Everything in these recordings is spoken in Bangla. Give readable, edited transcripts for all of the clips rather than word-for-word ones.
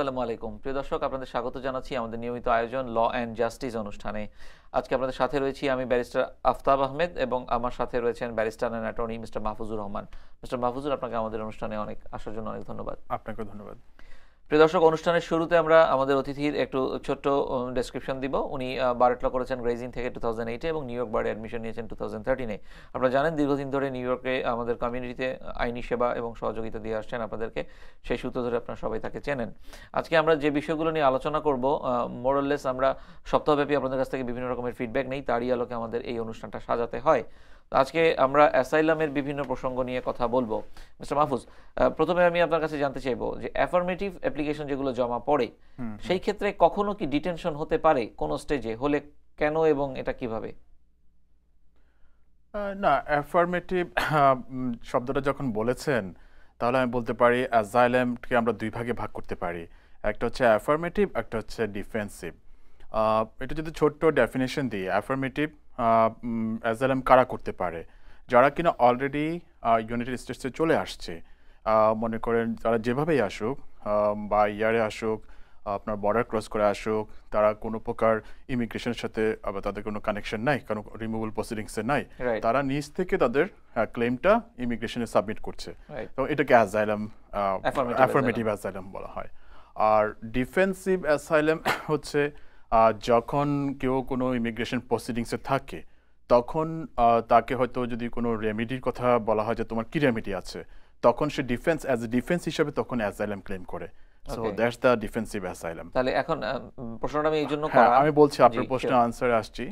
আসসালামু আলাইকুম প্রিয় দর্শক, আপনাদের স্বাগত জানাচ্ছি আমাদের নিয়মিত আয়োজন ল অ্যান্ড জাস্টিস অনুষ্ঠানে। আজকে আপনাদের সাথে রয়েছি আমি ব্যারিস্টার আফতাব আহমেদ এবং আমার সাথে রয়েছেন barrister and attorney mister Mahfuzur Rahman. Mister Mahfuzur, আপনাকে আমাদের অনুষ্ঠানে আসার জন্য অনেক ধন্যবাদ। আপনাকে ধন্যবাদ। প্রিয় দর্শক, অনুষ্ঠানের শুরুতে আমরা আমাদের অতিথির একটু ছোট্ট ডেসক্রিপশন দিব। উনি বারেট ল করেছেন গ্রেজিং থেকে 2008-এ এবং নিউ ইয়র্ক বারে অ্যাডমিশন নিয়েছেন 2013-এ। আপনারা জানেন দীর্ঘদিন ধরে নিউ ইয়র্কে আমাদের কমিউনিটিতে আইনি সেবা এবং সহযোগিতা দিয়ে আসছেন আপনাদেরকে, সেই সূত্র ধরে আপনারা সবাই তাকে চেনেন। আজকে আমরা যে বিষয়গুলো নিয়ে আলোচনা করব, মোরলেস আমরা সপ্তাহব্যাপী আপনাদের কাছ থেকে বিভিন্ন রকমের ফিডব্যাক নেই, তারই আলোকে আমাদের এই অনুষ্ঠানটা সাজাতে হয়। আজকে আমরা অ্যাসাইলামের বিভিন্ন প্রসঙ্গ নিয়ে কথা বলবো। মিস্টার মাহফুজ, প্রথমে আমি আপনার কাছে জানতে চাইবো যে অ্যাফার্মেটিভ অ্যাপ্লিকেশন যেগুলো জমা পড়ে সেই ক্ষেত্রে কখনো কি ডিটেনশন হতে পারে? কোন স্টেজে হলে কেন এবং এটা কিভাবে? না, অ্যাফার্মেটিভ শব্দটা যখন বলেছেন তাহলে আমি বলতে পারি অ্যাজাইলামকে আমরা দুই ভাগে ভাগ করতে পারি। একটা হচ্ছে অ্যাফার্মেটিভ, একটা হচ্ছে ডিফেন্সিভ। এটা যদি ছোট্ট ডেফিনেশন দিই, অ্যাফার্মেটিভ অ্যাজাইলাম কারা করতে পারে? যারা কিনা অলরেডি ইউনাইটেড স্টেটসে চলে আসছে, মনে করেন তারা যেভাবেই আসুক, বা ইয়ারে আসুক, আপনার বর্ডার ক্রস করে আসুক, তারা কোনো প্রকার ইমিগ্রেশনের সাথে আবার তাদের কোনো কানেকশন নাই, কোনো রিমুভাল প্রসিডিংসে নাই, তারা নিজ থেকে তাদের ক্লেমটা ইমিগ্রেশনে সাবমিট করছে। তো এটাকে অ্যাজাইলাম, অ্যাফার্মেটিভ অ্যাসাইলাম বলা হয়। আর ডিফেন্সিভ অ্যাসাইলাম হচ্ছে যখন কেউ কোনো ইমিগ্রেশন প্রসিডিংসে থাকে, তখন তাকে হয়তো যদি কোনো রেমেডির কথা বলা হয় যে তোমার কি রেমেডি আছে, তখন সে ডিফেন্স অ্যাজ এ ডিফেন্স হিসেবে তখন অ্যাসাইলাম ক্লেম করে। So that's the defensive asylum. তাহলে এখন প্রশ্নটা আমি এইজন্য করা, আমি বলছি আপনার প্রশ্নের আনসারে আসছি।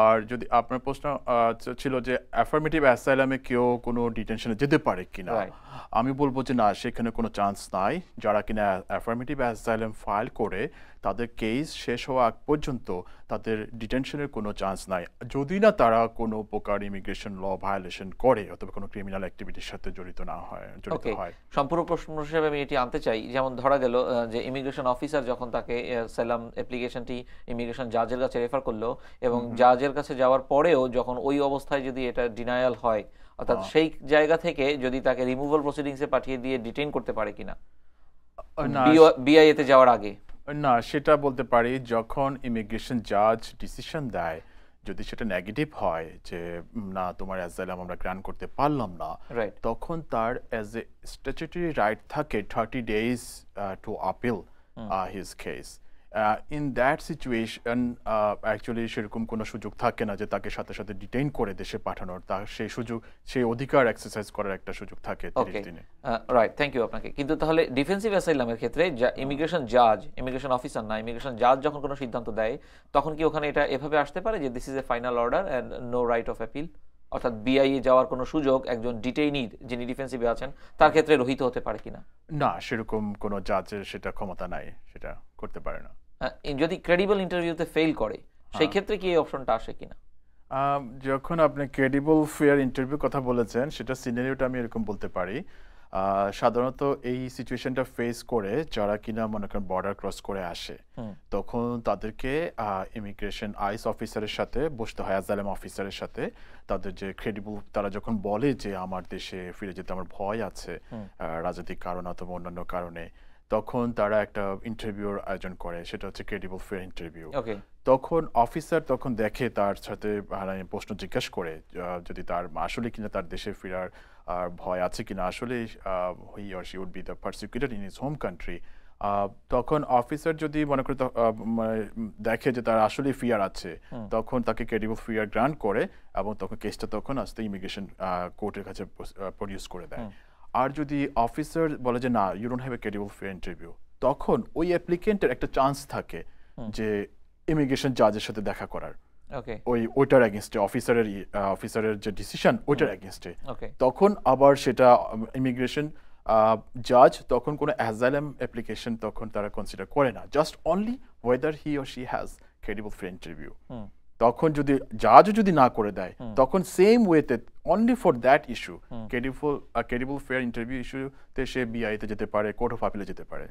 আর যদি আপনার প্রশ্ন ছিল যে অ্যাফার্মেটিভ অ্যাসাইলামে কেউ কোনো ডিটেনশনে যেতে পারে কিনা, আমি বলবো যে না, সেখানে কোনো চান্স নাই। যারা কিনা অ্যাফার্মেটিভ অ্যাসাইলাম ফাইল করে তাদের কেস শেষ হওয়া আগ পর্যন্ত তাদের ডিটেনশনের কোনো চান্স নাই, যদি না তারা কোনো প্রকার ইমিগ্রেশন ল ভায়োলেশন করে অথবা কোনো ক্রিমিনাল অ্যাক্টিভিটির সাথে জড়িত হয়। সম্পূর্ণ প্রশ্ন হিসেবে আমি এটি আনতে চাই, যেমন ধরা গেল যে ইমিগ্রেশন অফিসার যখন তাকে সালাম অ্যাপ্লিকেশনটি ইমিগ্রেশন জাজের কাছে রেফার করলো এবং জাজের কাছে যাওয়ার পরেও যখন ওই অবস্থায় যদি এটা ডিনায়াল হয়, অর্থাৎ সেই জায়গা থেকে যদি তাকে রিমুভাল প্রসিডিংসে পাঠিয়ে দিয়ে ডিটেইন করতে পারে কিনা বিআইএ তে যাওয়ার আগে? না, সেটা বলতে পারি যখন ইমিগ্রেশন জাজ ডিসিশন দেয়, যদি সেটা নেগেটিভ হয় যে না, তোমার অ্যাসাইলাম আমরা গ্রান্ট করতে পারলাম না, তখন তার অ্যাজ এ স্ট্যাচুটরি রাইট থাকে 30 days to appeal his case. In that situation actually সেরকম কোনো সুযোগ থাকে না যে তাকে সাথে সাথে ডিটেইন করে দেশে পাঠানোর, তার সেই সুযোগ, সেই অধিকার এক্সারসাইজ করার একটা সুযোগ থাকে 30 দিনে। রাইট, থ্যাংক ইউ আপনাকে। কিন্তু তাহলে ডিফেন্সিভ অ্যাসাইলামের ক্ষেত্রে ইমিগ্রেশন জাজ, ইমিগ্রেশন অফিসার না, ইমিগ্রেশন জাজ যখন কোনো সিদ্ধান্ত দেয়, তখন কি ওখানে এটা এভাবে আসতে পারে যে this is a final order and no right of appeal? অর্থাৎ বিআইএ যাওয়ার কোনো সুযোগ একজন ডিটেইনির, যিনি ডিফেন্সিভে আছেন, তার ক্ষেত্রে রহিত হতে পারে কিনা? না, সেরকম কোনো জাজের সেটা ক্ষমতা নাই, সেটা করতে পারে না। যদি ক্রেডিবল ইন্টারভিউতে ফেল করে, সেই ক্ষেত্রে কি এই অপশনটা আসে কিনা? যখন আপনি ক্রেডিবল ফেয়ার ইন্টারভিউ কথা বলেছেন, সেটা সিনারিওটা আমি এরকম বলতে পারি। সাধারণত এই সিচুয়েশনটা ফেস করে যারা কিনা মনে করেন বর্ডার ক্রস করে আসে, তখন তাদেরকে ইমিগ্রেশন আইস অফিসারের সাথে বসতে হয়, অ্যাসাইলাম অফিসারের সাথে। তাদের যে ক্রেডিবল, তারা যখন বলে যে আমার দেশে ফিরে যেতে আমার ভয় আছে রাজনৈতিক কারণ অথবা অন্যান্য কারণে, তখন তারা একটা ইন্টারভিউর আয়োজন করে, সেটা হচ্ছে ক্রেডিবল ফেয়ার ইন্টারভিউ। তখন অফিসার তখন দেখে, তার সাথে প্রশ্ন জিজ্ঞাসা করে যদি তার আসলে কিনা তার দেশে ফেরার ভয় আছে কিনা, আসলে he or she would be the persecuted in his home country. তখন অফিসার যদি মনে করে দেখে যে তার আসলে ফিয়ার আছে, তখন তাকে ক্রেডিবল ফিয়ার গ্রান্ট করে এবং তখন কেসটা তখন আসতে ইমিগ্রেশন কোর্টের কাছে প্রডিউস করে দেয়। আর যদি অফিসার বলে যে না, you don't have a credible fear interview, তখন ওই অ্যাপ্লিকেন্টের একটা চান্স থাকে যে ইমিগ্রেশন জাজের সাথে দেখা করার, ওইটার এগেনস্টে, অফিসারের যে ডিসিশন ওইটার এগেনস্টে। তখন আবার সেটা ইমিগ্রেশন জাজ তখন কোনো অ্যাসাইলাম অ্যাপ্লিকেশন তখন তারা কনসিডার করে না, just only whether he or she has credible fear interview. তখন যদি জাজও যদি না করে দেয়, তখন সেম ওয়েতে only for that issue, credible fear interview ইস্যুতে সে বিআইতে যেতে পারে, কোর্ট অফ আপিলে যেতে পারে।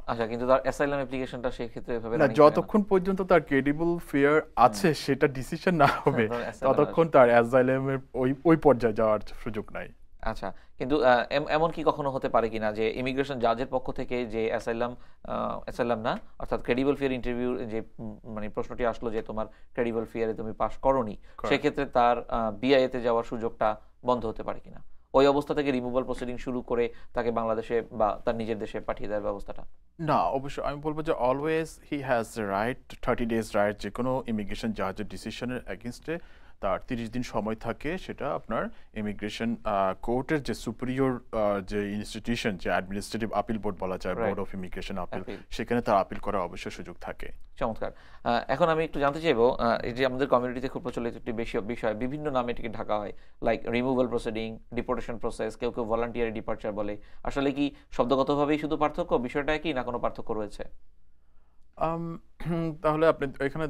আচ্ছা, কিন্তু তার অ্যাসাইলাম অ্যাপ্লিকেশনটা সেই ক্ষেত্রে এভাবে না, যতক্ষণ পর্যন্ত তার ক্রেডিবল ফেয়ার আছে সেটা ডিসিশন না হবে, ততক্ষণ তার অ্যাসাইলামের ওই পর্যায়ে যাওয়ার সুযোগ নাই। আচ্ছা, কিন্তু এমন কি কখনো হতে পারে কিনা যে ইমিগ্রেশন জাজের পক্ষ থেকে যে অ্যাসাইলাম না, অর্থাৎ ক্রেডিবল ফিয়ার ইন্টারভিউ যে মানে প্রশ্নটি আসলো যে তোমার ক্রেডিবল ফিয়ারে তুমি পাস করোনি, Correct. সেক্ষেত্রে তার বিআইএতে যাওয়ার সুযোগটা বন্ধ হতে পারে কিনা, ওই অবস্থা থেকে রিমুভাল প্রসিডিং শুরু করে তাকে বাংলাদেশে বা তার নিজের দেশে পাঠিয়ে দেওয়ার ব্যবস্থাটা? না, অবশ্যই আমি বলবো যে always he has right 30 days right, যে কোনো ইমিগ্রেশন জাজের ডিসিশনের এগেনস্টে তার 30 দিন সময় থাকে। সেটা আপনার ইমিগ্রেশন কোর্টের যে সুপিরিয়র যে ইনস্টিটিউশন, যে অ্যাডমিনিস্ট্রেটিভ আপিল বোর্ড বলা যায়, board of immigration appeal, Appeal. সেখানে তার আপিল করার অবশ্যই সুযোগ থাকে। চমৎকার। এখন আমি একটু জানতে চাইবো, এই যে আমাদের কমিউনিটিতে খুব প্রচলিত একটি বেশি বিষয়, বিভিন্ন নামে এটিকে ঢাকা হয়, like removal proceeding, deportation process, কেউ কেউ ভলান্টিয়ারি ডিপার্চার বলে। আসলে কি শব্দগতভাবেই শুধু পার্থক্য, বিষয়টা কি না কোনো পার্থক্য রয়েছে? তাহলে আপনি এখানে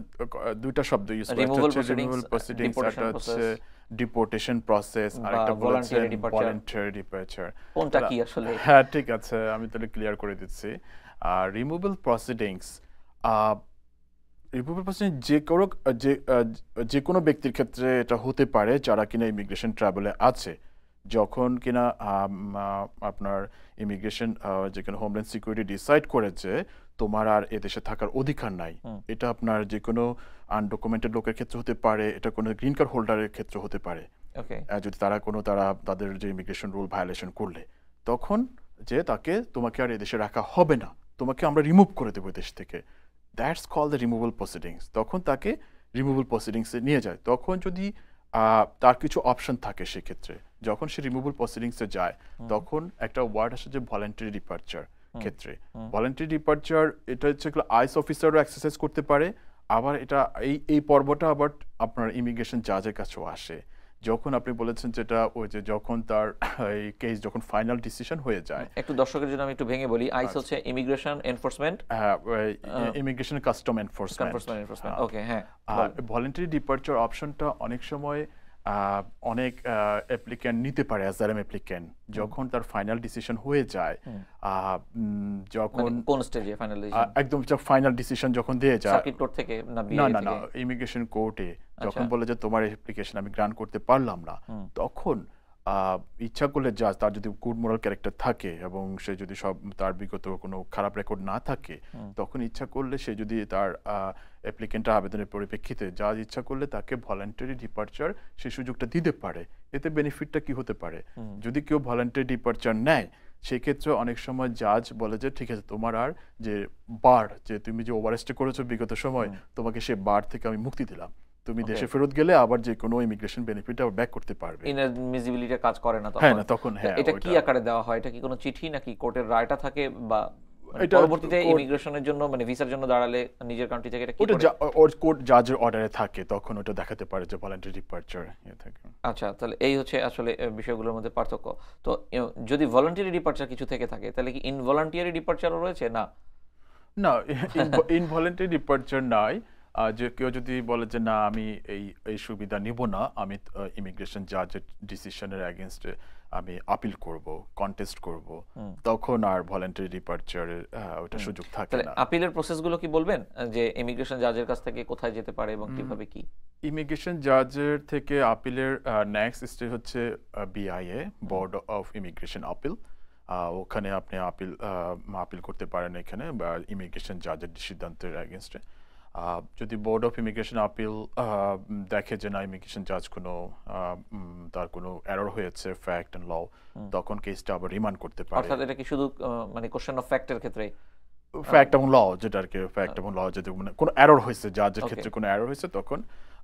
দুইটা শব্দ ইউজ করেন, রিমুভাল হচ্ছে প্রসিডিংস, রিমুভাল প্রসিডিংস, ডিপোর্টেশন একটা হচ্ছে প্রসেস ডিপোর্টেশন প্রসেস, বা আরেকটা বলেছেন ভলান্টিয়ারি ডিপার্চার, ভলান্টারি ডিপার্চার। কোনটা কি আসলে? হ্যাঁ, ঠিক আছে, আমি তাহলে ক্লিয়ার করে দিচ্ছি। রিমুভাল প্রসিডিংস, রিমুভাল প্রসিডিং যে কোনো ব্যক্তির ক্ষেত্রে এটা হতে পারে যারা কিনা ইমিগ্রেশন ট্রাভেলে আছে, যখন কিনা আপনার ইমিগ্রেশন যেখানে হোমল্যান্ড সিকিউরিটি ডিসাইড করেছে তোমার আর এদেশে থাকার অধিকার নাই। এটা আপনার যে কোনো আনডকুমেন্টেড লোকের ক্ষেত্রে হতে পারে, এটা কোনো গ্রিন কার্ড হোল্ডারের ক্ষেত্রে হতে পারে। যদি তাদের যে ইমিগ্রেশন রুল ভায়োলেশন করলে, তখন যে তোমাকে আর এদেশে রাখা হবে না, তোমাকে আমরা রিমুভ করে দেবো দেশ থেকে। That's call the removal proceedings. তখন তাকে রিমুভাল প্রসিডিংসে নিয়ে যায়। তখন যদি তার কিছু অপশন থাকে, সেক্ষেত্রে যখন সে রিমুভাল প্রসিডিংসে যায়, তখন একটা ওয়ার্ড আসে যে ভলান্টারি ডিপার্চার ক্ষেত্রে। ভলান্টারি ডিপার্চার এটা হচ্ছে আইস অফিসারও এক্সারসাইজ করতে পারে। আবার এটা এই পর্বটা আবার আপনার ইমিগ্রেশন জাজের কাছেও আসে। যখন আপনি বলেছেন যেটা ওই যে যখন তার এই কেস যখন ফাইনাল ডিসিশন হয়ে যায়। একটু দর্শকের জন্য আমি একটু ভেঙে বলি, আইস হচ্ছে immigration enforcement, immigration custom enforcement. Okay, হ্যাঁ। আর ভলান্টারি ডিপার্চার অপশনটা অনেক সময় অনেক অ্যাপ্লিক্যান্ট নিতে পারে অ্যাজাইলাম অ্যাপ্লিক্যান্ট, যখন তার ফাইনাল ডিসিশন হয়ে যায়। যখন কোন স্টেজে ফাইনাল ডিসিশন? একদম ফাইনাল ডিসিশন যখন দিয়ে যায়, সার্কিট কোর্ট থেকে না না না, ইমিগ্রেশন কোর্টে যখন বলে যে তোমার অ্যাপ্লিকেশন আমি গ্রান্ট করতে পারলাম না, তখন ইচ্ছা করলে জাজ, তার যদি গুড মোরাল ক্যারেক্টার থাকে এবং সে যদি তার বিগত কোনো খারাপ রেকর্ড না থাকে, তখন ইচ্ছা করলে সে যদি তার অ্যাপ্লিকেন্টের আবেদনের পরিপ্রেক্ষিতে জাজ ইচ্ছা করলে তাকে ভলান্টারি ডিপার্চার সেই সুযোগটা দিতে পারে। এতে বেনিফিটটা কি হতে পারে, যদি কেউ ভলান্টারি ডিপার্চার নেয়, সেক্ষেত্রে অনেক সময় জাজ বলে যে ঠিক আছে, তোমার আর যে যে তুমি যে ওভারস্টে করেছো বিগত সময়, তোমাকে সে বার থেকে আমি মুক্তি দিলাম, তুমি দেশে ফেরত গেলে আবার যে কোনো ইমিগ্রেশন বেনিফিট আবার ব্যাক করতে পারবে। ইনএডমিসিবিলিটি কাজ করে না তখন? হ্যাঁ, না তখন, হ্যাঁ। এটা কি আকারে দেওয়া হয়? এটা কি কোনো চিঠি নাকি কোর্টের রায়টা থাকে, বা পরবর্তীতে ইমিগ্রেশনের জন্য মানে ভিসার জন্য দাঁড়ালে নিজের কান্ট্রি থেকে এটা কি করে? ওটা কোর্ট জাজের অর্ডারে থাকে, তখন ওটা দেখাতে পারে যে ভলান্টারি ডিপার্চার থাকে। আচ্ছা, তাহলে এই হচ্ছে আসলে বিষয়গুলোর মধ্যে পার্থক্য। তো যদি ভলান্টারি ডিপার্চার কিছু থেকে থাকে, তাহলে কি ইনভলান্টারি ডিপার্চারও রয়েছে? না, না, ইনভলান্টারি ডিপার্চার নাই। যে কেউ যদি বলে যে না, আমি এই সুবিধা নিব না, আমি ইমিগ্রেশন জাজের ডিসিশনের এগেইনস্টে আমি আপিল করব, কন্টেস্ট করব, তখন আর ভলান্টারি ডিপার্চারের ওটা সুযোগ থাকে না। আপিলের প্রসেসগুলো কি বলবেন, যে ইমিগ্রেশন জাজের কাছ থেকে কোথায় যেতে পারে এবং কিভাবে কি? ইমিগ্রেশন জাজের থেকে আপিলের নেক্সট স্টেজ হচ্ছে BIA, board of immigration appeal. ওখানে আপনি আপিল করতে পারেন এখানে, বা ইমিগ্রেশন জাজের সিদ্ধান্তের এগেইনস্টে। যদি বোর্ড অফ ইমিগ্রেশন আপিল দেখে যে না, ইমিগ্রেশন জাজ তার কোনো এরর হয়েছে ফ্যাক্ট এন্ড ল, তখন কেসটা আবার রিমান্ড করতে পারে। অর্থাৎ এটা কি শুধু মানে কোশ্চেন অফ ফ্যাক্টের ক্ষেত্রে? ফ্যাক্ট এবং ল, যেটা আর কি ফ্যাক্ট এবং ল, যদি মানে কোনো এরর হয়েছে, জাজের ক্ষেত্রে কোনো এরর হয়েছে, তখন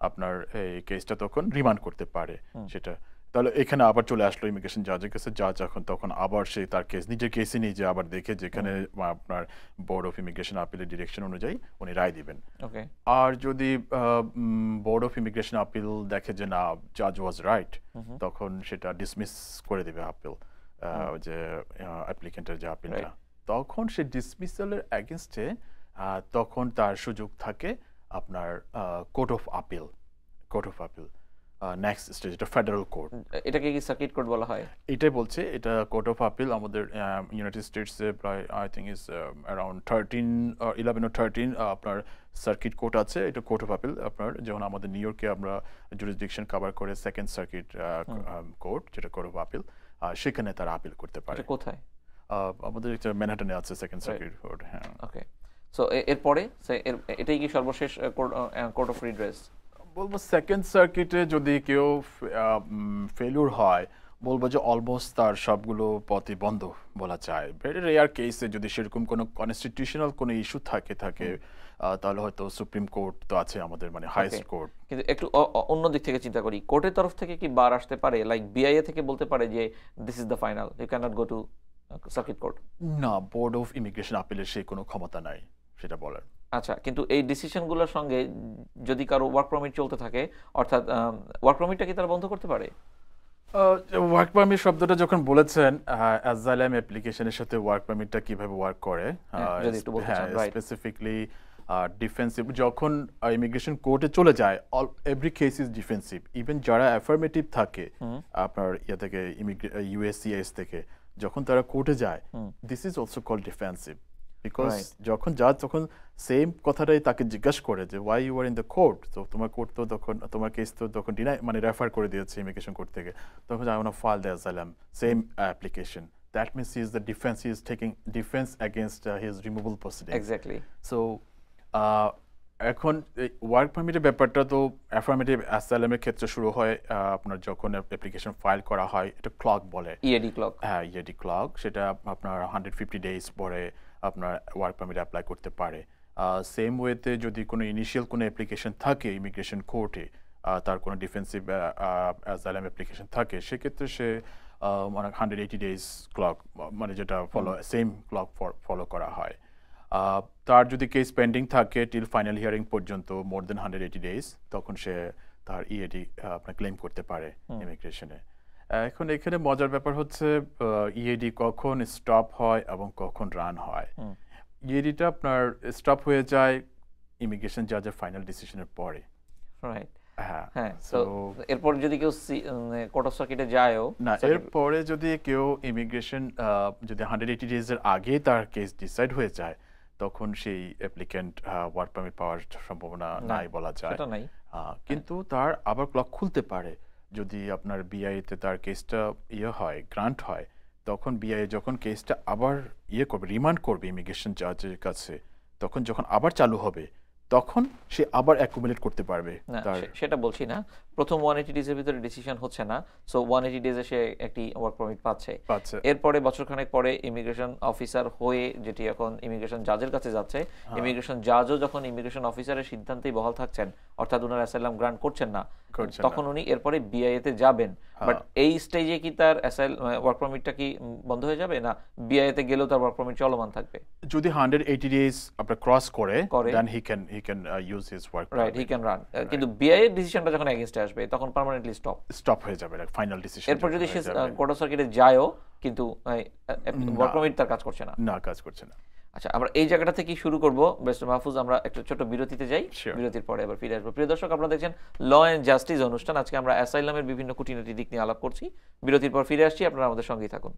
আপনার এই কেসটা তখন রিমান্ড করতে পারে সেটা। তাহলে এখানে আবার চলে আসলো ইমিগ্রেশন জাজের কাছে, জাজ তখন আবার সে তার নিজের কেসে নিয়ে যে আবার দেখে যেখানে আপনার বোর্ড অফ ইমিগ্রেশন আপিলের ডিরেকশন অনুযায়ী উনি রায় দিবেন। আর যদি বোর্ড অফ ইমিগ্রেশন আপিল দেখে যে না, জাজ ওয়াজ রাইট, তখন সেটা ডিসমিস করে দেবে আপিল, যে অ্যাপ্লিকেন্টের যে আপিলটা। তখন সে ডিসমিসালের এগেইনস্টে তখন তার সুযোগ থাকে আপনার court of appeal. Next stage এটা ফেডারেল কোর্ট। এটাকে কি সার্কিট কোর্ট বলা হয়? এটাই বলছে, এটা কোর্ট অফ আপিল। আমাদের ইউনাইটেড স্টেটসে প্রায় I think is around 11 or 13 আপনার সার্কিট কোর্ট আছে। এটা কোর্ট অফ আপিল আপনার, যেমন আমাদের নিউ ইয়র্কে আমরা জুরিসডিকশন কভার করে সেকেন্ড সার্কিট কোর্ট, যেটা কোর্ট অফ আপিল। সেখানে তারা আপিল করতে পারে। এটা কোথায়? আমাদের একটা ম্যানহাটনে আছে সেকেন্ড সার্কিট কোর্ট। হ্যাঁ, ওকে। সো এরপরে এটাই কি সর্বশেষ কোর্ট অফ রিড্রেস? বলবো সেকেন্ড সার্কিটে যদি কেউ ফেলিউর হয়, বলবো যে অলমোস্ট তার সবগুলো পথই বন্ধ বলা যায়। ভেরি রেয়ার কেসে যদি সেরকম কোনো কনস্টিটিউশনাল কোনো ইস্যু থাকে তাহলে হয়তো সুপ্রিম কোর্ট তো আছে আমাদের, মানে হাইয়েস্ট কোর্ট। কিন্তু একটু অন্য দিক থেকে চিন্তা করি, কোর্টের তরফ থেকে কি বার আসতে পারে, লাইক বিআইএ থেকে বলতে পারে যে this is the final, you can not go to circuit court? না, বোর্ড অফ ইমিগ্রেশন আপিলের সেই কোনো ক্ষমতা নাই সেটা বলার। আচ্ছা, কিন্তু এই ডিসিশনগুলোর সঙ্গে যদি কারো ওয়ার্ক পারমিট চলতে থাকে, অর্থাৎ ওয়ার্ক পারমিটটা কি তারা বন্ধ করতে পারে? ওয়ার্ক পারমিট শব্দটা যখন বলেছেন, অ্যাজাইলাম অ্যাপ্লিকেশনের সাথে ওয়ার্ক পারমিটটা কিভাবে ওয়ার্ক করে, যদি একটু বলতে চান, রাইট। স্পেসিফিকলি ডিফেন্সিভ যখন ইমিগ্রেশন কোর্টে চলে যায়, every case is defensive. Even যারা অ্যাফার্মেটিভ থাকে আপনার থেকে ইউএসসিএস থেকে, যখন তারা কোর্টে যায়, this is also called defensive. Because যখন সেম কথাটাই তাকে জিজ্ঞাসা করে যে why you are in the court, তো তোমার কোর্ট তো তখন তোমার কেস তো তখন মানে রেফার করে দিয়েছে ইমিগ্রেশন কোর্ট থেকে, তখন I want to file the asylum same application. That means he is the defense. He is taking defense against his removal proceedings. Exactly. So, এখন ওয়ার্ক পারমিটের ব্যাপারটা তো অ্যাফার্মেটিভ অ্যাসাইলামের ক্ষেত্রে শুরু হয় আপনার যখন অ্যাপ্লিকেশন ফাইল করা হয়, এটা ক্লক বলে, ইএডি ক্লক। হ্যাঁ, ইএডি ক্লক। সেটা আপনার 150 ডেজ পরে আপনার ওয়ার্ক পারমিট অ্যাপ্লাই করতে পারে। সেম ওয়েতে যদি কোনো ইনিশিয়াল কোনো অ্যাপ্লিকেশন থাকে ইমিগ্রেশন কোর্টে, তার কোনো ডিফেন্সিভ অ্যাসাইলাম অ্যাপ্লিকেশন থাকে, সেক্ষেত্রে সে মানে 180 ডেজ ক্লক, মানে যেটা সেম ক্লক ফলো করা হয়। তার যদি কেস পেন্ডিং থাকে টিল ফাইনাল হিয়ারিং পর্যন্ত মোর দেন 180 ডেজ, তখন সে তার ইএডি আপনার ক্লেম করতে পারে ইমিগ্রেশনে। এখন এখানে মজার ব্যাপার হচ্ছে ইএডি কখন স্টপ হয় এবং কখন রান হয়। ইএডিটা আপনার স্টপ হয়ে যায় ইমিগ্রেশন জাজের ফাইনাল ডিসিশনের পরে। রাইট। হ্যাঁ, তো এরপর যদি কেউ কোর্ট অফ সার্কিটে যায়ও না, এরপরে যদি কেউ ইমিগ্রেশন যদি 180 ডেজের আগে তার কেস ডিসাইড হয়ে যায়, তখন সেই অ্যাপ্লিক্যান্ট ওয়ার্ক পারমিট পাওয়ার সম্ভাবনা নাই বলা যায়। কিন্তু তার আবার ক্লক খুলতে পারে যদি আপনার বিআইতে তার কেসটা হয়, গ্রান্ট হয়, তখন বিআই যখন কেসটা আবার করবে, রিমান্ড করবে ইমিগ্রেশন জাজের কাছে, তখন যখন আবার চালু হবে, তখন সে আবার অ্যাকুমুলেট করতে পারবে। সেটা বলছি না, প্রথম 180 ডেজের ভিতরে ডিসিশন হচ্ছে না, সো 180 ডেজে সে একটি ওয়ার্ক পারমিট পাচ্ছে। এরপরে বছরখানেক পরে ইমিগ্রেশন অফিসার হয়ে, যেটি এখন ইমিগ্রেশন জাজের কাছে যাচ্ছে, ইমিগ্রেশন জাজও যখন ইমিগ্রেশন অফিসারের সিদ্ধান্তেই বহাল থাকছেন, অর্থাৎ উনার অ্যাসাইলাম গ্রান্ট করছেন না, তখন উনি এরপরে বিআইএতে যাবেন। বাট এই স্টেজে কি তার ওয়ার্ক পারমিটটা কি বন্ধ হয়ে যাবে, না বিআইএতে গেলেও তার ওয়ার্ক পারমিট চলমান থাকবে? যদি 180 ডেজ আপনার ক্রস করে, then he can use his work permit, right, he can run. কিন্তু বিআইএ ডিসিশনটা যখন এগেইনস্টে আসবে, তখন পার্মানেন্টলি স্টপ হয়ে যাবে, ফাইনাল ডিসিশন। এরপর যদি সে কোর্ট অফ সার্কিটে যায়ও, কিন্তু ওয়ার্ক পারমিট তার কাজ করছে না, কাজ করছে না। আচ্ছা, আমরা এই জায়গাটা থেকে শুরু করব। বেস্ট মাহফুজ, আমরা একটা ছোট বিরতিতে যাই, বিরতির পরে আবার ফিরে আসবো। প্রিয় দর্শক, আপনারা দেখছেন ল অ্যান্ড জাস্টিস অনুষ্ঠান। আজকে আমরা অ্যাসাইলামের বিভিন্ন খুঁটিনাটি দিক নিয়ে আলাপ করছি। বিরতির পর ফিরে আসছি, আপনারা আমাদের সঙ্গেই থাকুন।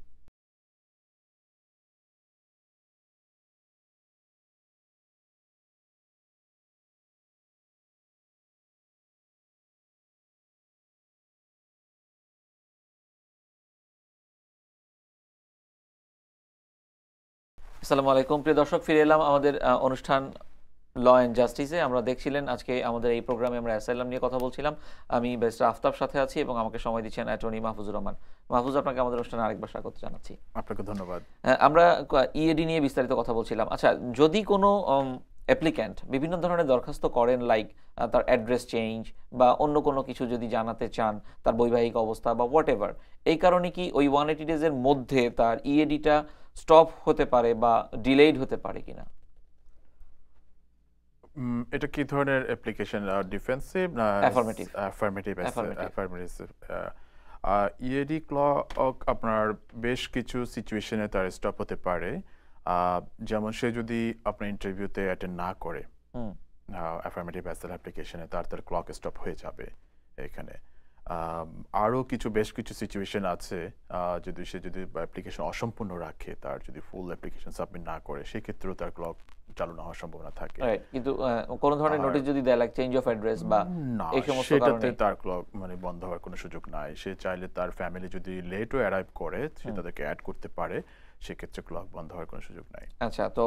আসসালামু আলাইকুম প্রিয় দর্শক, ফিরে এলাম আমাদের অনুষ্ঠান ল অ্যান্ড জাস্টিসে। আমরা দেখছিলেন আজকে আমাদের এই প্রোগ্রামে আমরা অ্যাসাইলাম নিয়ে কথা বলছিলাম। আমি ব্যারিস্টার আফতাব সাথে আছি এবং আমাকে সময় দিচ্ছেন অ্যাটর্নি মাহফুজুর রহমান। মাহফুজ, আপনাকে আমাদের অনুষ্ঠানে আরেকবার স্বাগত জানাচ্ছি। আপনাকে ধন্যবাদ। আমরা ইএডি নিয়ে বিস্তারিত কথা বলছিলাম। আচ্ছা, যদি কোনো অ্যাপ্লিক্যান্ট বিভিন্ন ধরনের দরখাস্ত করেন, লাইক তার অ্যাড্রেস চেঞ্জ বা অন্য কোনো কিছু যদি জানাতে চান, তার বৈবাহিক অবস্থা বা হোয়াট এভার, এই কারণে কি ওই 180 ডেজের মধ্যে তার ইএডিটা স্টপ হতে পারে বা ডিলেইড হতে পারে কিনা? এটা কি ধরনের অ্যাপ্লিকেশন, ডিফেন্সিভ না অ্যাফার্মেটিভ? অ্যাফার্মেটিভ। ইএডি ক্লক আপনার বেশ কিছু সিচুয়েশনে তার স্টপ হতে পারে। যেমন সে যদি আপনার ইন্টারভিউতে অ্যাটেন্ড না করে অ্যাফার্মেটিভ অ্যাপ্লিকেশনে, তার ক্লক স্টপ হয়ে যাবে এখানে। আরও বেশ কিছু সিচুয়েশন আছে, সে যদি অ্যাপ্লিকেশন অসম্পূর্ণ রাখে, তার যদি ফুল অ্যাপ্লিকেশন সাবমিট না করে, সেক্ষেত্রেও তার ক্লক চালু না হওয়ার সম্ভাবনা থাকে। রাইট, কিন্তু কোন ধরনের নোটিশ যদি দেয়, লাইক চেঞ্জ অফ অ্যাড্রেস বা না, এই সমস্ত সেটাতে কারণে? তার ক্লক মানে বন্ধ হওয়ার কোনো সুযোগ নাই। সে চাইলে তার ফ্যামিলি যদি লেটও অ্যারাইভ করে সে তাদেরকে অ্যাড করতে পারে, সেক্ষেত্রে ক্লক বন্ধ হওয়ার কোনো সুযোগ নাই। আচ্ছা, তো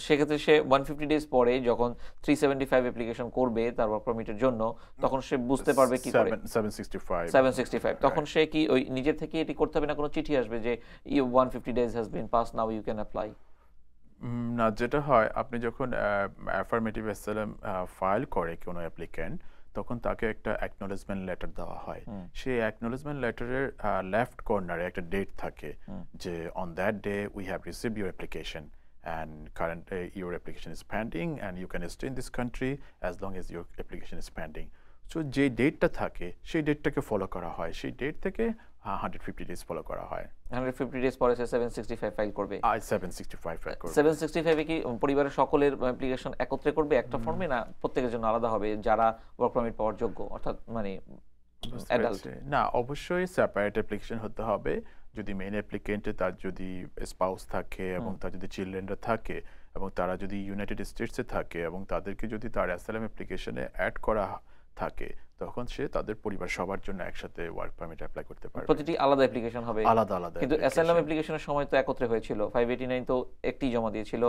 সেক্ষেত্রে সে 150 ডেজ পরে যখন 375 অ্যাপ্লিকেশন করবে তার ওয়ার্ক পারমিটের জন্য, তখন সে বুঝতে পারবে কি করে? 765 765 তখন সে কি ওই নিজের থেকে এটি করতে হবে, না কোনো চিঠি আসবে যে 150 days has been pass, now you can apply? না, যেটা হয় আপনি যখন অ্যাফার্মেটিভ অ্যাসাইলাম ফাইল করে কোনো অ্যাপ্লিক্যান্ট, তখন তাকে একটা অ্যাকনোলেজমেন্ট লেটার দেওয়া হয়। সেই অ্যাকনোলেজমেন্ট লেটারের লেফট কর্নারে একটা ডেট থাকে যে on that day we have received your application and current your application is pending and you can stay in this country as long as your application is pending. So যে ডেটটা থাকে সেই ডেটটাকে ফলো করা হয়, সেই ডেট থেকে 150 ডেজ ফলো করা হয়। 150 ডেজ পরে সে 765 ফাইল করবে। 765 ফাইল করবে। 765 কি পরিবারের সকলের অ্যাপ্লিকেশন একত্রে করবে একটা ফর্মে, না প্রত্যেকের জন্য আলাদা হবে যারা ওয়ার্ক পারমিট পাওয়ার যোগ্য, অর্থাৎ মানে বুঝতে অ্যাডাল্ট? পেরেছি। না, অবশ্যই সেপারেট অ্যাপ্লিকেশন হতে হবে। যদি মেইন অ্যাপ্লিকেন্টে তার যদি স্পাউস থাকে এবং তার যদি চিলড্রেনরা থাকে এবং তারা যদি ইউনাইটেড স্টেটসে থাকে এবং তাদেরকে যদি তার অ্যাসাইলাম অ্যাপ্লিকেশনে অ্যাড করা থাকে, তখন সে তাদের পরিবার সবার জন্য একসাথে ওয়ার্ক পারমিট অ্যাপ্লাই করতে পারবে। প্রতিটি আলাদা অ্যাপ্লিকেশন হবে? আলাদা আলাদা কিন্তু অ্যাসাইলাম application। অ্যাপ্লিকেশনের সময় তো একত্রে হয়েছিল, 589 তো একটি জমা দিয়েছিল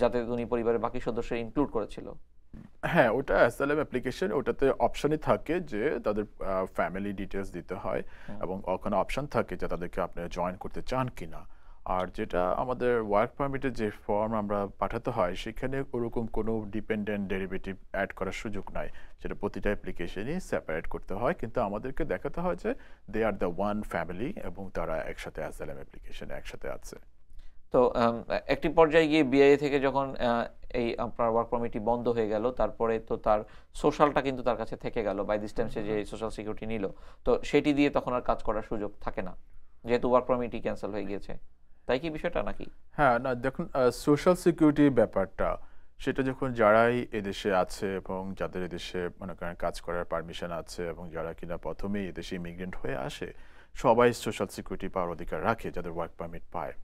যাতে উনি পরিবারের বাকি সদস্য ইনক্লুড করেছিল। হ্যাঁ, ওটা অ্যাসাইলাম অ্যাপ্লিকেশন, ওটাতে অপশনই থাকে যে তাদের ফ্যামিলি ডিটেলস দিতে হয় এবং ওখানে অপশন থাকে যে তাদেরকে আপনি জয়েন করতে চান কিনা। আর যেটা আমাদের ওয়ার্ক পারমিটের যে ফর্ম আমরা পাঠাতে হয়, সেখানে ওরকম কোনো ডিপেন্ডেন্ট ডেরিভেটিভ অ্যাড করার সুযোগ নাই। সেটা প্রতিটা অ্যাপ্লিকেশনই সেপারেট করতে হয়, কিন্তু আমাদেরকে দেখাতে হয় যে দে আর দ্য ওয়ান ফ্যামিলি এবং তারা একসাথে অ্যাসাইলাম অ্যাপ্লিকেশনে একসাথে আছে। তো একটি পর্যায়ে গিয়ে বিআইএ থেকে যখন এই আপনার ওয়ার্ক পারমিটটি বন্ধ হয়ে গেল, তারপরে তো তার সোশ্যালটা কিন্তু তার কাছে থেকে গেল, বাই দিস টাইম সে যে সোশ্যাল সিকিউরিটি নিল, তো সেটি দিয়ে তখন আর কাজ করার সুযোগ থাকে না যেহেতু ওয়ার্ক পারমিটই ক্যান্সেল হয়ে গিয়েছে, তাই কি বিষয়টা নাকি? হ্যাঁ, না দেখুন, সোশ্যাল সিকিউরিটির ব্যাপারটা সেটা যখন যারাই এদেশে আছে এবং যাদের এদেশে মনে করেন কাজ করার পারমিশন আছে এবং যারা কিনা প্রথমেই এদেশে ইমিগ্রেন্ট হয়ে আসে, সবাই সোশ্যাল সিকিউরিটি পাওয়ার অধিকার রাখে যাদের ওয়ার্ক পারমিট পায়।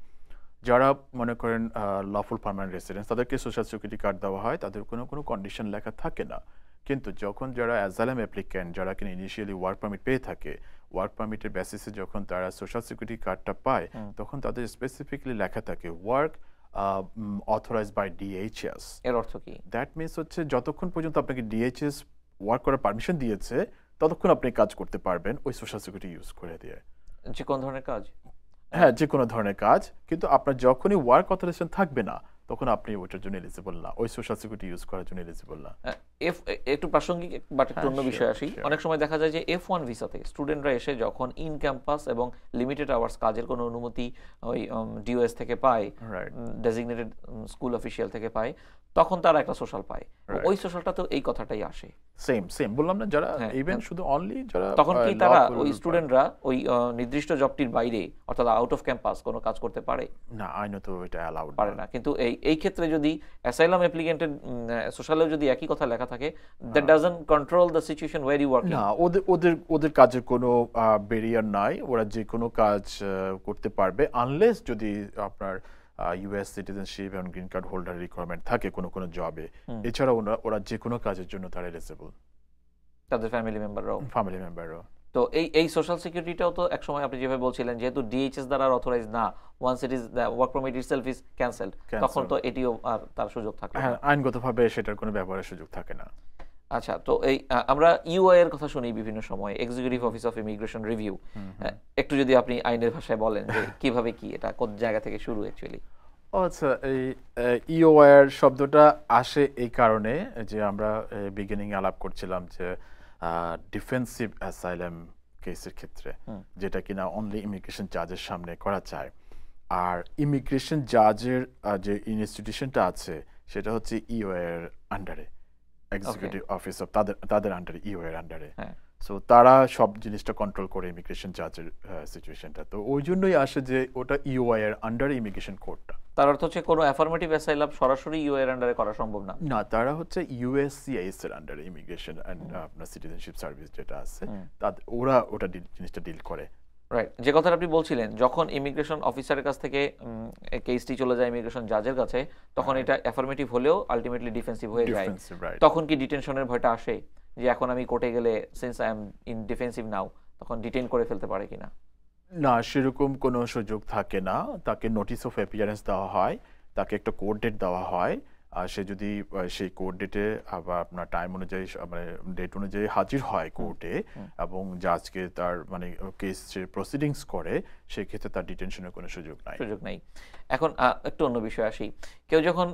যারা মনে করেন লফুল পার্মানেন্ট রেসিডেন্স, তাদেরকে সোশ্যাল সিকিউরিটি কার্ড দেওয়া হয়, তাদের কোনো কন্ডিশন লেখা থাকে না। কিন্তু যখন যারা অ্যাসাইলাম অ্যাপ্লিক্যান্ট, যারা কিনা ইনিশিয়ালি ওয়ার্ক পারমিট পেয়ে থাকে, ওয়ার্ক পারমিটের বেসিসে যখন তারা সোশ্যাল সিকিউরিটি কার্ডটা পায়, তখন তাদের স্পেসিফিকলি লেখা থাকে ওয়ার্ক অথরাইজড বাই ডিএইচএস। এর অর্থ কি? দ্যাট মিনস হচ্ছে যতক্ষণ পর্যন্ত আপনাকে ডিএইচএস ওয়ার্ক করার পারমিশন দিয়েছে, ততক্ষণ আপনি কাজ করতে পারবেন ওই সোশ্যাল সিকিউরিটি ইউজ করে দিয়ে। যে কোন ধরনের কাজ? হ্যাঁ, যে কোনো ধরনের কাজ, কিন্তু আপনার যখনই ওয়ার্ক অথরাইজেশন থাকবে না, তখন আপনি ওইটার জন্য এলিজিবল না, ওই সোশ্যাল সিকিউরিটি ইউজ করার জন্য এলিজিবল না। একটু প্রাসঙ্গিক বাট একটু হ্যাঁ, অন্য sure, বিষয় আসি। sure. অনেক সময় দেখা যায় যে F1 ভিসাতে স্টুডেন্টরা এসে যখন ইন ক্যাম্পাস এবং লিমিটেড আওয়ার্স কাজের কোনো অনুমতি ওই ডিওএস থেকে পায়, রাইট। ডেজিগনেটেড স্কুল অফিসিয়াল থেকে পায়, তখন তারা একটা সোশ্যাল পায়। Right. ওই সোশ্যালটা তো এই কথাটাই আসে। সেম বললাম না, যারা হ্যাঁ, ইভেন শুধু অনলি যারা তখন কি তারা lawful ওই স্টুডেন্টরা ওই নির্দিষ্ট জবটির বাইরে অর্থাৎ আউট অফ ক্যাম্পাস কোনো কাজ করতে পারে? না, আইনত এটা অ্যালাউড পারে না। কিন্তু এই ক্ষেত্রে যদি অ্যাসাইলাম অ্যাপ্লিকেন্টের সোশ্যালেও যদি একই কথা লেখা থাকে, that doesn't control the situation where you working. না, ওদের কাজের কোনো ব্যারিয়ার নাই, ওরা যে কোনো কাজ করতে পারবে আনলেস যদি আপনার ইউএস সিটিজেনশিপ এবং গ্রিন কার্ড হোল্ডার রিকোয়ারমেন্ট থাকে কোনো জবে। এছাড়া ওরা যে কোনো কাজের জন্য তারা এলিজিবল, তাদের ফ্যামিলি মেম্বাররাও। তো এই সোশ্যাল সিকিউরিটিটাও তো একসময় আপনি যেভাবে বলছিলেন, যেহেতু ডিএইচএস দ্বারা অথরাইজ না, once it is the work permit itself is cancelled, তখন তো এটিও আর তার সুযোগ থাকলো না। হ্যাঁ, আইনগতভাবে সেটার কোনো ব্যবহারের সুযোগ থাকে না। আচ্ছা, তো আমরা ইউআই এর কথা শুনি বিভিন্ন সময়, executive office of immigration review. একটু যদি আপনি আইনের ভাষায় বলেন যে কিভাবে কি এটা কোন জায়গা থেকে শুরু অ্যাকচুয়ালি? আচ্ছা, এই ইওআইআর শব্দটা আসে এই কারণে যে আমরা বিগিনিং আলাপ করছিলাম যে ডিফেন্সিভ অ্যাসাইলাম কেসের ক্ষেত্রে, যেটা কিনা অনলি ইমিগ্রেশন জাজের সামনে করা যায়। আর ইমিগ্রেশন জাজের যে ইনস্টিটিউশনটা আছে সেটা হচ্ছে ইওআইআর আন্ডারে, এক্সিকিউটিভ অফিস অফ তাদের আন্ডারে, ইওআইআর আন্ডারে। সো তারা সব জিনিসটা কন্ট্রোল করে ইমিগ্রেশন জাজের সিচুয়েশনটা, তো ওই জন্যই আসে যে ওটা ইওআইআর আন্ডারে ইমিগ্রেশন কোর্টটা। তার অর্থ হচ্ছে কোনো অ্যাফার্মেটিভ অ্যাসাইলাম সরাসরি ইউআই এর আন্ডারে করা সম্ভব না। না, তারা হচ্ছে ইউএসসিআইএস এর আন্ডারে, ইমিগ্রেশন এন্ড আপনার সিটিজেনশিপ সার্ভিস যেটা আছে, ওরা ওটা জিনিসটা ডিল করে। রাইট, যে কথাটা আপনি বলছিলেন, যখন ইমিগ্রেশন অফিসারের কাছ থেকে কেসটি চলে যায় ইমিগ্রেশন জাজের কাছে, তখন Right. এটা অ্যাফার্মেটিভ হলেও আলটিমেটলি ডিফেন্সিভ হয়ে যায়। Defensive, right. তখন কি ডিটেনশনের ভয়টা আসে, যে এখন আমি কোর্টে গেলে since I am in defensive now, তখন ডিটেইন করে ফেলতে পারে কিনা? না, সেরকম কোনো সুযোগ থাকে না। তাকে নোটিস অফ অ্যাপিয়ারেন্স দেওয়া হয়, তাকে একটা কোর্ট ডেট দেওয়া হয়। আর সে যদি সেই কোর্ট ডেটে আবার আপনার টাইম অনুযায়ী মানে ডেট অনুযায়ী হাজির হয় কোর্টে এবং জাজকে তার মানে কেস সে প্রসিডিংস করে, সেক্ষেত্রে তার ডিটেনশনের কোনো সুযোগ নাই। সুযোগ নেই। এখন একটু অন্য বিষয়ে আসি। কেউ যখন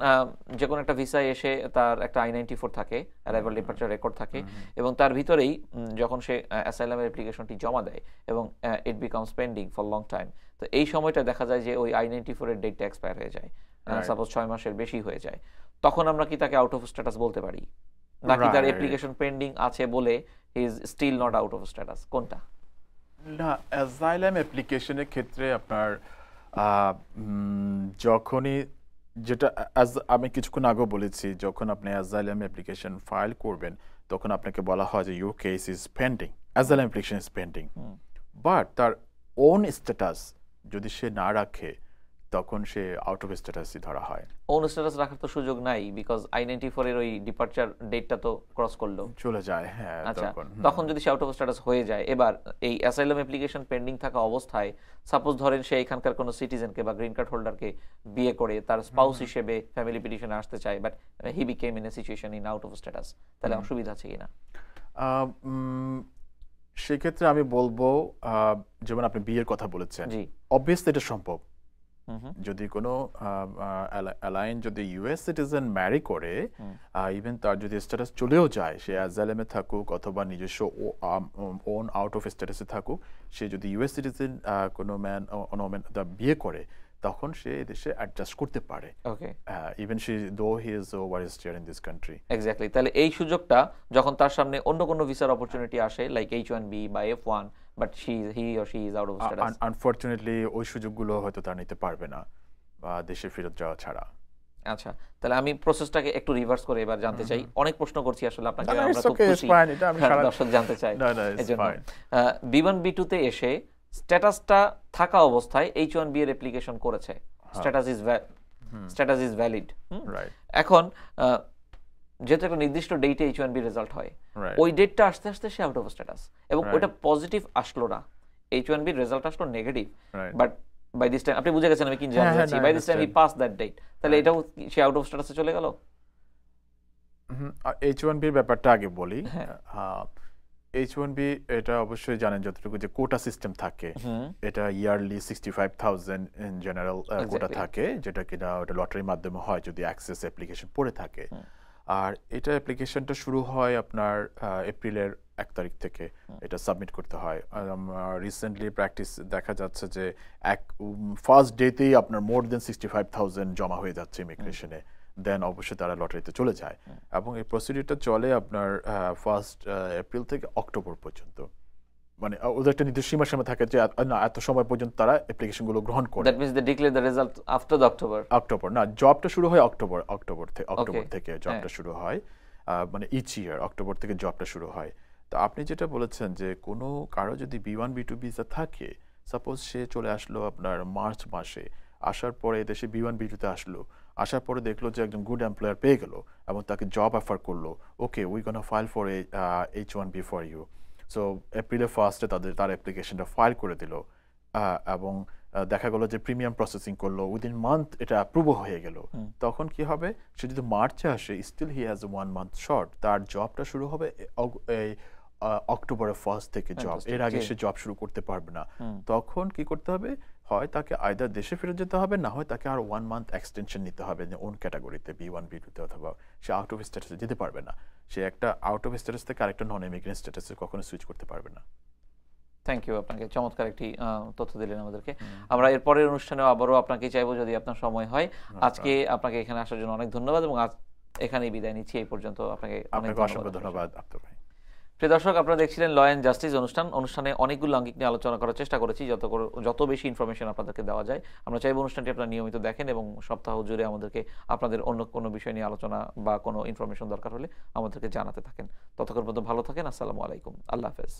যে কোনো একটা ভিসায় এসে তার একটা I-94 থাকে, অ্যারাইভাল ডিপার্চার রেকর্ড থাকে, এবং তার ভিতরেই যখন সে অ্যাসাইলামের অ্যাপ্লিকেশনটি জমা দেয় এবং it becomes pending for long time, তো এই সময়টা দেখা যায় যে ওই I-94 এর ডেটটা এক্সপায়ার হয়ে যায়, Right. সাপোজ 6 মাসের বেশি হয়ে যায়, তখন আমরা কি তাকে আউট অফ স্ট্যাটাস বলতে পারি, নাকি তার Right. অ্যাপ্লিকেশন পেন্ডিং আছে বলে he is still not out of status? কোনটা? না, অ্যাসাইলাম অ্যাপ্লিকেশনের ক্ষেত্রে আপনার যখনই যেটা আমি কিছুক্ষণ আগেও বলেছি, যখন আপনি অ্যাসাইলাম অ্যাপ্লিকেশন ফাইল করবেন, তখন আপনাকে বলা হয় যে your case is pending, asylum application is pending. But তার ওন স্ট্যাটাস যদি সে না রাখে, তখন সে আউট অফ স্ট্যাটাসই ধরা হয়। ওন স্ট্যাটাস রাখার তো সুযোগ নাই, বিকজ I-94 এর ওই ডিপার্চার ডেটটা তো ক্রস করলো। চলে যায়, হ্যাঁ। আচ্ছা, তখন তখন যদি সে আউট অফ স্ট্যাটাস হয়ে যায়, এবার এই অ্যাসাইলাম অ্যাপ্লিকেশন পেন্ডিং থাকা অবস্থায় সাপোজ ধরেন সে এখানকার কোনো সিটিজেনকে বা গ্রিন কার্ড হোল্ডারকে বিয়ে করে তার স্পাউস হিসেবে ফ্যামিলি পিটিশনে আসতে চায়, but he became in a situation in out of status, তাহলে অসুবিধা আছে কিনা? সেক্ষেত্রে আমি বলবো, যেমন আপনি বিয়ের কথা বলেছেন, জি। অবভিয়াসলি এটা সম্ভব। যদি কোনো অ্যালাইন যদি ইউএস সিটিজেন ম্যারি করে, ইভেন তার যদি স্ট্যাটাস চলেও যায়, সে অ্যাজাইলামে থাকুক অথবা নিজস্ব ওন আউট অফ স্ট্যাটাসে থাকুক, সে যদি ইউএস সিটিজেন কোনো ম্যান বিয়ে করে, তখন সে এদেশে অ্যাডজাস্ট করতে পারে, okay, even though he is overstayer in this country. Exactly. তাহলে এই সুযোগটা যখন তার সামনে অন্য কোনো ভিসার অপরচুনিটি আসে, লাইক H1B বা F1, but he or she is out of status, unfortunately ওই সুযোগগুলো হয়তো তারা নিতে পারবে না, বা দেশে ফেরত যাওয়া ছাড়া। আচ্ছা, তাহলে আমি প্রসেসটাকে একটু রিভার্স করে এবার জানতে চাই। অনেক প্রশ্ন করছি আসলে আপনাকে, না, আমরা it's খুব okay, it's খুশি fine, এটা আমি সারা- দর্শক জানতে চাই। না, না, it's এজন্য fine. B1 B2 তে এসে স্ট্যাটাসটা থাকা অবস্থায় H1B এর অ্যাপ্লিকেশন করেছে, স্ট্যাটাস ইজ ভ্যালিড। Right. এখন যেহেতু একটা নির্দিষ্ট ডেটে H1B রেজাল্ট হয়, Right. ওই ডেটটা আসতে আসতে সে আউট অফ স্ট্যাটাস, এবং Right. ওটা পজিটিভ আসলো না, H1B রেজাল্ট আসলো negative, Right. But by this time, আপনি বুঝে গেছেন আমি কি জানতে হ্যাঁ, চাচ্ছি, হ্যাঁ, by I this time he understand. Pass that date, তাহলে এটাও সে আউট অফ স্ট্যাটাসে চলে গেল? H1B এর ব্যাপারটা আগে বলি। হ্যাঁ। H1B এটা অবশ্যই জানেন যতটুকু, যে কোটা সিস্টেম থাকে, এটা yearly 65,000 in general quota Exactly. থাকে, যেটা কিনা ওটা লটারির মাধ্যমে হয় যদি অ্যাক্সেস অ্যাপ্লিকেশন পড়ে থাকে। আর এটা অ্যাপ্লিকেশনটা শুরু হয় আপনার এপ্রিলের 1 তারিখ থেকে এটা সাবমিট করতে হয়। রিসেন্টলি প্র্যাকটিস দেখা যাচ্ছে যে ফার্স্ট ডেতেই আপনার মোর দেন 65,000 জমা হয়ে যাচ্ছে ইমিগ্রেশনে, দেন অবশ্যই তারা লটারিতে চলে যায়, এবং এই প্রসিডিউরটা চলে আপনার 1 এপ্রিল থেকে অক্টোবর পর্যন্ত। মানে ওদের একটা নির্দিষ্ট সীমা থাকে যে না, এত সময় পর্যন্ত তারা অ্যাপ্লিকেশনগুলো গ্রহণ করে। That means they declare the result after the October না, জবটা শুরু হয় অক্টোবর থেকে জবটা হ্যাঁ। শুরু হয়, মানে ইচ ইয়ার অক্টোবর থেকে জবটা শুরু হয়। তো আপনি যেটা বলেছেন যে কোনো কারো যদি B1 B2 ভিসা থাকে, সাপোজ সে চলে আসলো আপনার মার্চ মাসে, আসার পরে দেশে B1 B2 তে আসলো, আসার পরে দেখলো যে একজন গুড এমপ্লয়ার পেয়ে গেল এবং তাকে জব অফার করলো, okay we gonna file for H1B for you. So এপ্রিলের 1 তার অ্যাপ্লিকেশনটা ফাইল করে দিল, এবং দেখা গেল যে প্রিমিয়াম প্রসেসিং করলো, উইদিন মান্থ এটা অ্যাপ্রুভও হয়ে গেল। তখন কি হবে, সে যদি মার্চে আসে, still he has 1 month short, তার জবটা শুরু হবে এই অক্টোবরের 1 থেকে জব, এর আগে সে জব শুরু করতে পারবে না। তখন কি করতে হবে, হয় তাকে আইদার দেশে ফিরে যেতে হবে, না হয় তাকে আর 1 মান্থ এক্সটেনশন নিতে হবে ওন ক্যাটাগরিতে, B1 B2 তে, অথবা সে আউট অফ স্ট্যাটাসে যেতে পারবে না, সে একটা আউট অফ স্ট্যাটাস থেকে আরেকটা নন ইমিগ্রেন্ট স্ট্যাটাসে কখনো সুইচ করতে পারবে না। থ্যাংক ইউ, আপনাকে চমৎকার একটি তথ্য দিলেন আমাদেরকে। আমরা এর পরের অনুষ্ঠানেও আবারও আপনাকে চাইবো, যদি আপনার সময় হয়। আজকে আপনাকে এখানে আসার জন্য অনেক ধন্যবাদ, এবং আজ এখানেই বিদায় নিচ্ছি। এই পর্যন্ত আপনাকে অসংখ্য ধন্যবাদ আব্দুল ভাই। প্রিয় দর্শক, আপনারা দেখছিলেন ল অ্যান্ড জাস্টিস অনুষ্ঠানে অনেকগুলো আঙ্গিক নিয়ে আলোচনা করার চেষ্টা করেছি, যত বেশি ইনফরমেশন আপনাদেরকে দেওয়া যায়। আমরা চাইব অনুষ্ঠানটি আপনারা নিয়মিত দেখেন, এবং সপ্তাহ জুড়ে আমাদেরকে আপনাদের অন্য কোনো বিষয় নিয়ে আলোচনা বা কোনো ইনফরমেশন দরকার হলে আমাদেরকে জানাতে থাকেন। ততক্ষণ পর্যন্ত ভালো থাকেন। আসসালামু আলাইকুম, আল্লাহ হাফেজ।